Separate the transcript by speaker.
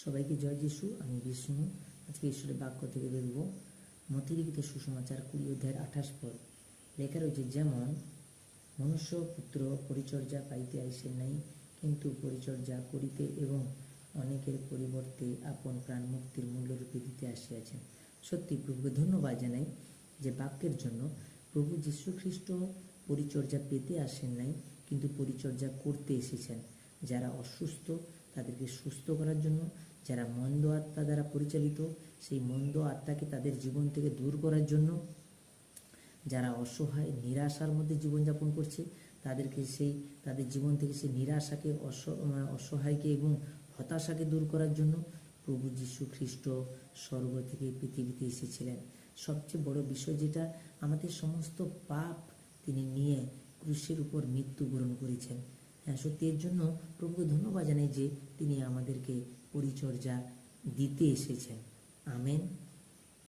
Speaker 1: সবাইকে জয় যিশু। আমি বিষ্ণু। আজকে ঈশ্বরের বাক্য থেকে দেখব মথিলিখিত সুসমাচার 20 অধ্যায়ের 28 পদ। লেখা রয়েছে, যেমন মনুষ্য পুত্র পরিচর্যা পাইতে আইসেন নাই, কিন্তু পরিচর্যা করিতে এবং অনেকের পরিবর্তে আপন প্রাণ মুক্তির মূল্যরূপে দিতে আসিয়াছেন। সত্যি প্রভুকে ধন্যবাদ জানাই যে বাক্যের জন্য। প্রভু যীশু খ্রিস্ট পরিচর্যা পেতে আসেন নাই, কিন্তু পরিচর্যা করতে এসেছেন। যারা অসুস্থ তাদেরকে সুস্থ করার জন্য, যারা মন্দ আত্মা দ্বারা পরিচালিত সেই মন্দ আত্মাকে তাদের জীবন থেকে দূর করার জন্য, যারা অসহায় নিরাশার মধ্যে জীবনযাপন করছে তাদের জীবন থেকে সেই নিরাশাকে, অসহায়কে এবং হতাশাকে দূর করার জন্য প্রভু যীশু খ্রিস্ট স্বর্গ থেকে পৃথিবীতে এসেছিলেন। সবচেয়ে বড় বিষয় যেটা, আমাদের সমস্ত পাপ তিনি নিয়ে ক্রুশের উপর মৃত্যুবরণ করেছেন। হ্যাঁ, সত্যি এর জন্য প্রভুকে ধন্যবাদ জানাই যে তিনি আমাদেরকে পরিচর্যা দিতে এসেছেন। আমেন।